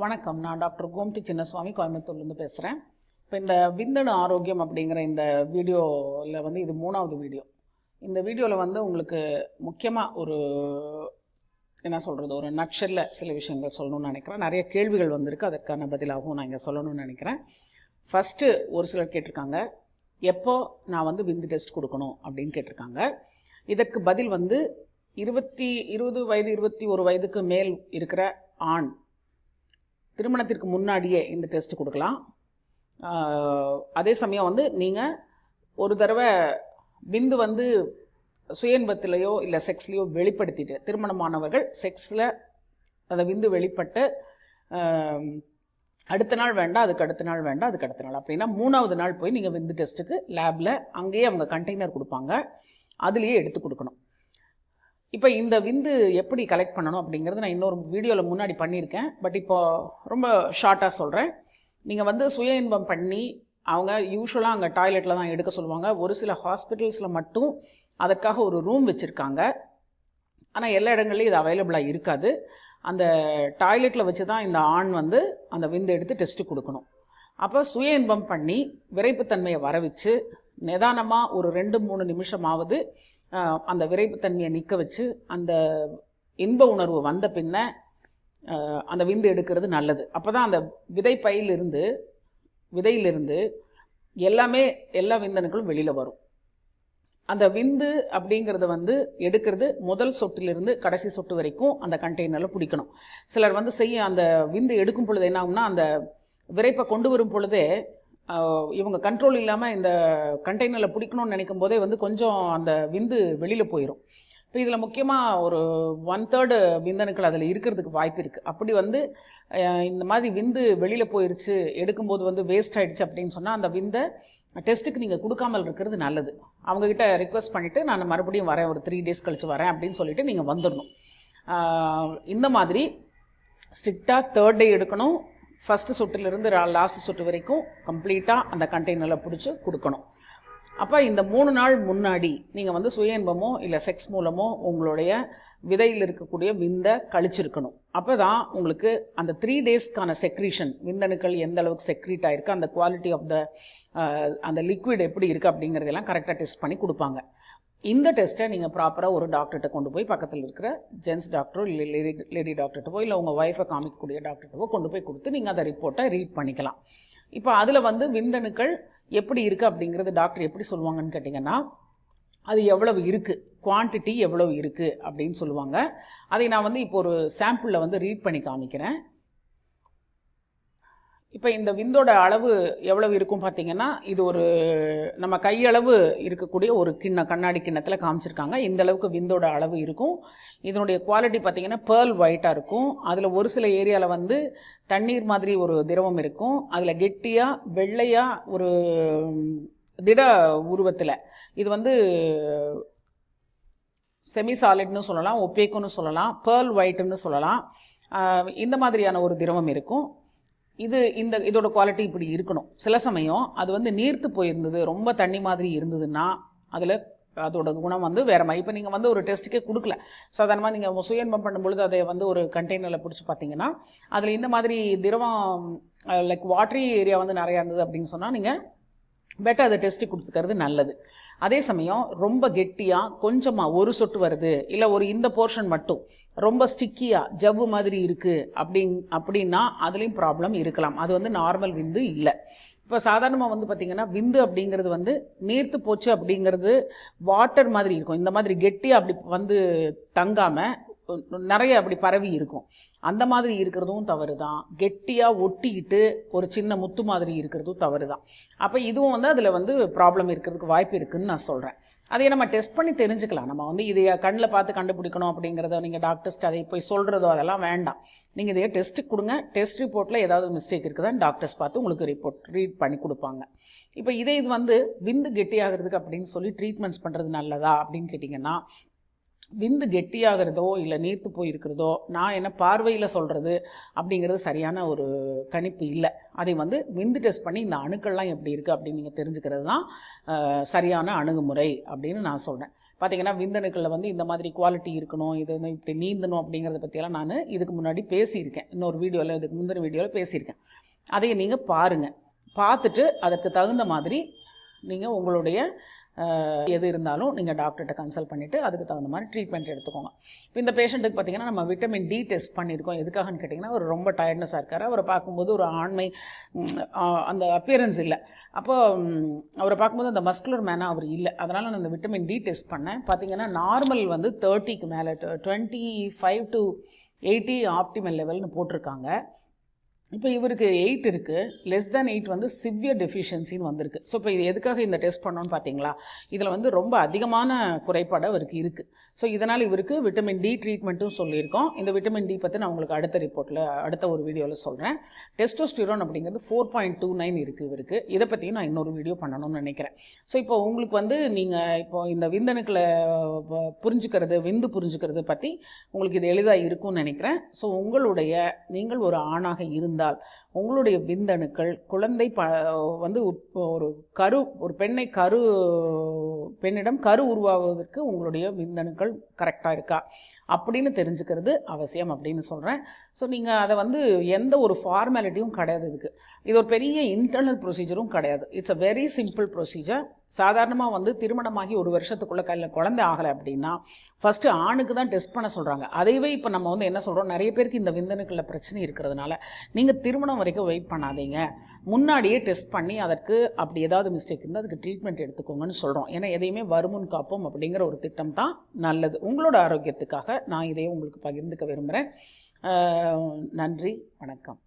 வணக்கம். நான் டாக்டர் கோமதி சின்னசுவாமி கோயம்புத்தூர்லேருந்து பேசுகிறேன். இப்போ இந்த விந்தணு ஆரோக்கியம் அப்படிங்கிற இந்த வீடியோவில் வந்து இது 3வது வீடியோ. இந்த வீடியோவில் வந்து உங்களுக்கு முக்கியமாக என்ன சொல்கிறது, ஒரு நட்ஷல்ல சில விஷயங்கள் சொல்லணும்னு நினைக்கிறேன். நிறைய கேள்விகள் வந்திருக்கு, அதற்கான பதிலாகவும் நான் இங்கே சொல்லணும்னு நினைக்கிறேன். ஃபஸ்ட்டு ஒரு சிலர் கேட்டிருக்காங்க, எப்போ நான் வந்து விந்து டெஸ்ட் கொடுக்கணும் அப்படின்னு கேட்டிருக்காங்க. இதற்கு பதில் வந்து 20 வயது 21 வயதுக்கு மேல் இருக்கிற ஆண் திருமணத்திற்கு முன்னாடியே இந்த டெஸ்ட் கொடுக்கலாம். அதே சமயம் வந்து நீங்கள் ஒரு தடவை விந்து வந்து சுய இன்பத்திலையோ இல்லை செக்ஸ்லேயோ வெளிப்படுத்திட்டு, திருமணமானவர்கள் செக்ஸில் அந்த விந்து வெளிப்பட்டு அடுத்த நாள் வேண்டாம், அதுக்கு அடுத்த நாள் வேண்டாம், அதுக்கு அடுத்த நாள் அப்படின்னா 3வது நாள் போய் நீங்கள் விந்து டெஸ்ட்டுக்கு லேபில் அங்கேயே அவங்க கண்டெய்னர் கொடுப்பாங்க, அதுலேயே எடுத்து கொடுக்கணும். இப்போ இந்த விந்து எப்படி கலெக்ட் பண்ணணும் அப்படிங்கிறது நான் இன்னொரு வீடியோவில் முன்னாடி பண்ணியிருக்கேன். பட் இப்போது ரொம்ப ஷார்ட்டாக சொல்கிறேன். நீங்கள் வந்து சுய இன்பம் பண்ணி அவங்க யூஸ்வலாக அங்கே டாய்லெட்டில் தான் எடுக்க சொல்லுவாங்க. ஒரு சில ஹாஸ்பிட்டல்ஸில் மட்டும் அதற்காக ஒரு ரூம் வச்சுருக்காங்க. ஆனால் எல்லா இடங்கள்லையும் இது அவைலபிளாக இருக்காது. அந்த டாய்லெட்டில் வச்சு தான் இந்த ஆண் வந்து அந்த விந்து எடுத்து டெஸ்ட்டு கொடுக்கணும். அப்போ சுய இன்பம் பண்ணி விரைப்புத்தன்மையை வர வச்சு நிதானமாக ஒரு 2-3 நிமிஷமாவது அந்த விரைப்புத்தன்மையை நிற்க வச்சு அந்த இன்ப உணர்வு வந்த பின்ன அந்த விந்து எடுக்கிறது நல்லது. அப்போ தான் அந்த விதையிலிருந்து எல்லா விந்தணுக்களும் வெளியில் வரும். அந்த விந்து அப்படிங்கிறது வந்து எடுக்கிறது முதல் சொட்டிலிருந்து கடைசி சொட்டு வரைக்கும் அந்த கண்டெய்னரில் பிடிக்கணும். சிலர் வந்து அந்த விந்து எடுக்கும் பொழுது என்ன ஆகும்னா, அந்த விரைப்பை கொண்டு வரும் பொழுதே இவங்க கண்ட்ரோல் இல்லாமல் இந்த கண்டெய்னரில் பிடிக்கணும்னு நினைக்கும் போதே வந்து கொஞ்சம் அந்த விந்து வெளியில் போயிடும். இப்போ இதில் முக்கியமாக ஒரு 1/3 விந்தணுக்கள் அதில் இருக்கிறதுக்கு வாய்ப்பு இருக்குது. அப்படி வந்து இந்த மாதிரி விந்து வெளியில் போயிடுச்சு, எடுக்கும்போது வந்து வேஸ்ட் ஆகிடுச்சு அப்படின்னு சொன்னால் அந்த விந்தை டெஸ்ட்டுக்கு நீங்கள் கொடுக்காமல் இருக்கிறது நல்லது. அவங்கக்கிட்ட ரிக்வெஸ்ட் பண்ணிவிட்டு நான் மறுபடியும் வரேன், ஒரு 3 days கழித்து வரேன் அப்படின்னு சொல்லிவிட்டு நீங்கள் வந்துடணும். இந்த மாதிரி ஸ்ட்ரிக்டாக 3rd day எடுக்கணும். ஃபஸ்ட்டு சொட்டிலிருந்து லாஸ்ட் சொட்டு வரைக்கும் கம்ப்ளீட்டாக அந்த கண்டெய்னரில் பிடிச்சி கொடுக்கணும். அப்போ இந்த 3 நாள் முன்னாடி நீங்கள் வந்து சுய இன்பமோ இல்லை செக்ஸ் மூலமோ உங்களுடைய விதையில் இருக்கக்கூடிய விந்தை கழிச்சிருக்கணும். அப்போ தான் உங்களுக்கு அந்த 3 daysக்கான செக்ரீஷன், விந்தணுக்கள் எந்த அளவுக்கு செக்ரீட் ஆகிருக்கு, அந்த குவாலிட்டி ஆஃப் அந்த லிக்விட் எப்படி இருக்குது அப்படிங்கிறதெல்லாம் கரெக்டாக டெஸ்ட் பண்ணி கொடுப்பாங்க. இந்த டெஸ்ட்டை நீங்கள் ப்ராப்பராக ஒரு டாக்டர்கிட்ட கொண்டு போய், பக்கத்தில் இருக்கிற ஜென்ஸ் டாக்டரோ இல்லை லேடி டாக்டர்கிட்டவோ இல்லை உங்கள் ஒய்ஃபை காமிக்கக்கூடிய டாக்டர்கிட்டவோ கொண்டு போய் கொடுத்து நீங்கள் அந்த ரிப்போர்ட்டை ரீட் பண்ணிக்கலாம். இப்போ அதில் வந்து விந்தணுக்கள் எப்படி இருக்குது அப்படிங்கிறது டாக்டர் எப்படி சொல்லுவாங்கன்னு கேட்டிங்கன்னா, அது எவ்வளவு இருக்குது, குவான்டிட்டி எவ்வளவு இருக்குது அப்படின்னு சொல்லுவாங்க. அதை நான் வந்து இப்போ ஒரு சாம்பிளில் வந்து ரீட் பண்ணி காமிக்கிறேன். இப்போ இந்த விந்தோட அளவு எவ்வளவு இருக்கும் பார்த்தீங்கன்னா, இது ஒரு நம்ம கையளவு இருக்கக்கூடிய ஒரு கண்ணாடி கிண்ணத்தில் காமிச்சிருக்காங்க. இந்த அளவுக்கு விந்தோட அளவு இருக்கும். இதனுடைய குவாலிட்டி பார்த்தீங்கன்னா பேர்ல் ஒயிட்டாக இருக்கும். அதில் ஒரு சில ஏரியாவில் வந்து தண்ணீர் மாதிரி ஒரு திரவம் இருக்கும். அதில் கெட்டியாக வெள்ளையாக ஒரு திட உருவத்தில், இது வந்து செமி சாலிட்னு சொல்லலாம், ஒப்பேக்குன்னு சொல்லலாம், பேர்ல் ஒயிட்டுன்னு சொல்லலாம். இந்த மாதிரியான ஒரு திரவம் இருக்கும். இதோட குவாலிட்டி இப்படி இருக்கணும். சில சமயம் அது வந்து நீர்த்து போயிருந்தது, ரொம்ப தண்ணி மாதிரி இருந்ததுன்னா அதில் அதோட குணம் வந்து வேற மாதிரி. இப்போ நீங்கள் வந்து ஒரு டெஸ்ட்டுக்கே கொடுக்கல, சாதாரணமாக நீங்கள் சுய இன்பம் பண்ணும்பொழுது அதை வந்து ஒரு கண்டெய்னரில் பிடிச்சி பார்த்தீங்கன்னா அதில் இந்த மாதிரி திரவம் லைக் வாட்டரி ஏரியா வந்து நிறையா இருந்தது அப்படின்னு சொன்னால் நீங்கள் பெட்டர் அதை டெஸ்ட்டு கொடுத்துக்கிறது நல்லது. அதே சமயம் ரொம்ப கெட்டியாக கொஞ்சமாக ஒரு சொட்டு வருது, இல்லை இந்த போர்ஷன் மட்டும் ரொம்ப ஸ்டிக்கியாக ஜவ்வு மாதிரி இருக்குது அப்படின்னா அதுலேயும் ப்ராப்ளம் இருக்கலாம். அது வந்து நார்மல் விந்து இல்லை. இப்போ சாதாரணமாக வந்து பார்த்திங்கன்னா விந்து அப்படிங்கிறது வந்து நீர்த்து போச்சு அப்படிங்கிறது வாட்டர் மாதிரி இருக்கும். இந்த மாதிரி கெட்டியாக அப்படி வந்து தங்காமல் நிறைய அப்படி பரவி இருக்கும். அந்த மாதிரி இருக்கிறதும் தவறு தான். கெட்டியாக ஒட்டிக்கிட்டு ஒரு சின்ன முத்து மாதிரி இருக்கிறதும் தவறு தான். அப்போ இதுவும் வந்து அதில் வந்து ப்ராப்ளம் இருக்கிறதுக்கு வாய்ப்பு இருக்குதுன்னு நான் சொல்கிறேன். அதையே நம்ம டெஸ்ட் பண்ணி தெரிஞ்சுக்கலாம். நம்ம வந்து இதை கண்ணில் பார்த்து கண்டுபிடிக்கணும் அப்படிங்கிறத நீங்கள் டாக்டர்ஸ்ட்டு அதை போய் சொல்கிறதோ அதெல்லாம் வேண்டாம். நீங்கள் இதையே டெஸ்ட்டு கொடுங்க. டெஸ்ட் ரிப்போர்ட்டில் ஏதாவது மிஸ்டேக் இருக்குதான்னு டாக்டர்ஸ் பார்த்து உங்களுக்கு ரிப்போர்ட் ரீட் பண்ணி கொடுப்பாங்க. இப்போ இது வந்து விந்து கெட்டியாகிறதுக்கு அப்படின்னு சொல்லி ட்ரீட்மெண்ட்ஸ் பண்ணுறது நல்லதா அப்படின்னு கேட்டிங்கன்னா, விந்து கெட்டியாகிறதோ இல்லை நீர்த்து போயிருக்கிறதோ நான் என்ன பார்வையில் சொல்கிறது அப்படிங்கிறது சரியான ஒரு கணிப்பு இல்லை. அதை வந்து விந்து டெஸ்ட் பண்ணி இந்த அணுக்கள்லாம் எப்படி இருக்குது அப்படின்னு நீங்கள் தெரிஞ்சுக்கிறது தான் சரியான அணுகுமுறை அப்படின்னு நான் சொல்கிறேன். பார்த்திங்கன்னா விந்தணுக்களில் வந்து இந்த மாதிரி குவாலிட்டி இருக்கணும், இது வந்து இப்படி நீந்தணும் அப்படிங்கிறத பற்றியெல்லாம் நான் இதுக்கு முன்னாடி பேசியிருக்கேன். இன்னொரு வீடியோவில், இதுக்கு முந்தின வீடியோவில் பேசியிருக்கேன். அதையும் நீங்கள் பாருங்கள். பார்த்துட்டு அதுக்கு தகுந்த மாதிரி நீங்கள் உங்களுடைய எது இருந்தாலும் நீங்கள் டாக்டர்கிட்ட கன்சல்ட் பண்ணிவிட்டு அதுக்கு தகுந்த மாதிரி ட்ரீட்மெண்ட் எடுத்துக்கோங்க. இப்போ இந்த பேஷண்ட்டுக்கு பார்த்திங்கன்னா நம்ம விட்டமின் டி டெஸ்ட் பண்ணியிருக்கோம். எதுக்காகன்னு கேட்டிங்கன்னா, அவர் ரொம்ப டயர்ட்னஸாக இருக்கார். அவரை பார்க்கும்போது ஒரு ஆண்மை அந்த அப்பியரன்ஸ் இல்லை. அப்போது அவரை பார்க்கும்போது அந்த மஸ்குலர் மேனாக அவர் இல்லை. அதனால் நான் அந்த விட்டமின் டி டெஸ்ட் பண்ணேன். பார்த்திங்கன்னா நார்மல் வந்து 30க்கு மேலே 25 to 80 ஆப்டிமல் லெவல்னு போட்டிருக்காங்க. இப்போ இவருக்கு 8 இருக்குது, லெஸ் தேன் 8 வந்து சிவியர் டெஃபிஷியன்சின்னு வந்திருக்கு. ஸோ இப்போ இது எதுக்காக இந்த டெஸ்ட் பண்ணோன்னு பார்த்தீங்களா, இதில் வந்து ரொம்ப அதிகமான குறைபாடு அவருக்கு இருக்குது. ஸோ இதனால் இவருக்கு விட்டமின் டி ட்ரீட்மெண்ட்டும் சொல்லியிருக்கோம். இந்த விட்டமின் டி பற்றி நான் உங்களுக்கு அடுத்த ரிப்போர்ட்டில் அடுத்த ஒரு வீடியோவில் சொல்கிறேன். டெஸ்டோஸ்டிரோன் அப்படிங்கிறது 4.29 இருக்குது இவருக்கு. இதை பற்றியும் நான் இன்னொரு வீடியோ பண்ணணும்னு நினைக்கிறேன். ஸோ இப்போ உங்களுக்கு வந்து நீங்கள் இப்போ இந்த விந்தணுக்களை புரிஞ்சுக்கிறது, விந்து புரிஞ்சுக்கிறது பற்றி உங்களுக்கு இது எளிதாக இருக்கும்னு நினைக்கிறேன். ஸோ நீங்கள் ஒரு ஆணாக இருந்தால் உங்களுடைய விந்தணுக்கள் குழந்தை வந்து ஒரு பெண்ணிடம் கரு உருவாகுவதற்கு உங்களுடைய விந்தணுக்கள் கரெக்டாக இருக்கா அப்படின்னு தெரிஞ்சுக்கிறது அவசியம் அப்படின்னு சொல்கிறேன். ஸோ நீங்கள் அதை வந்து எந்த ஒரு ஃபார்மாலிட்டியும் கிடையாது. இது ஒரு பெரிய இன்டர்னல் ப்ரொசீஜரும் கிடையாது. It's a very simple procedure. சாதாரணமாக வந்து திருமணமாகி ஒரு வருஷத்துக்குள்ளே குழந்தை ஆகலை அப்படின்னா ஃபஸ்ட்டு ஆணுக்கு தான் டெஸ்ட் பண்ண சொல்கிறாங்க. அதைவே இப்போ நம்ம வந்து என்ன சொல்கிறோம், நிறைய பேருக்கு இந்த விந்தணுக்களில் பிரச்சனை இருக்கிறதுனால நீங்கள் திருமணம் வரைக்கும் வெயிட் பண்ணாதீங்க, முன்னாடியே டெஸ்ட் பண்ணி அதற்கு அப்படி ஏதாவது மிஸ்டேக் இருந்தால் அதுக்கு ட்ரீட்மெண்ட் எடுத்துக்கோங்கன்னு சொல்கிறோம். ஏன்னா எதையுமே வருமுன் காப்போம் அப்படிங்கிற ஒரு திட்டம் தான் நல்லது. உங்களோட ஆரோக்கியத்துக்காக நான் இதையே உங்களுக்கு பகிர்ந்துக்க விரும்புகிறேன். நன்றி, வணக்கம்.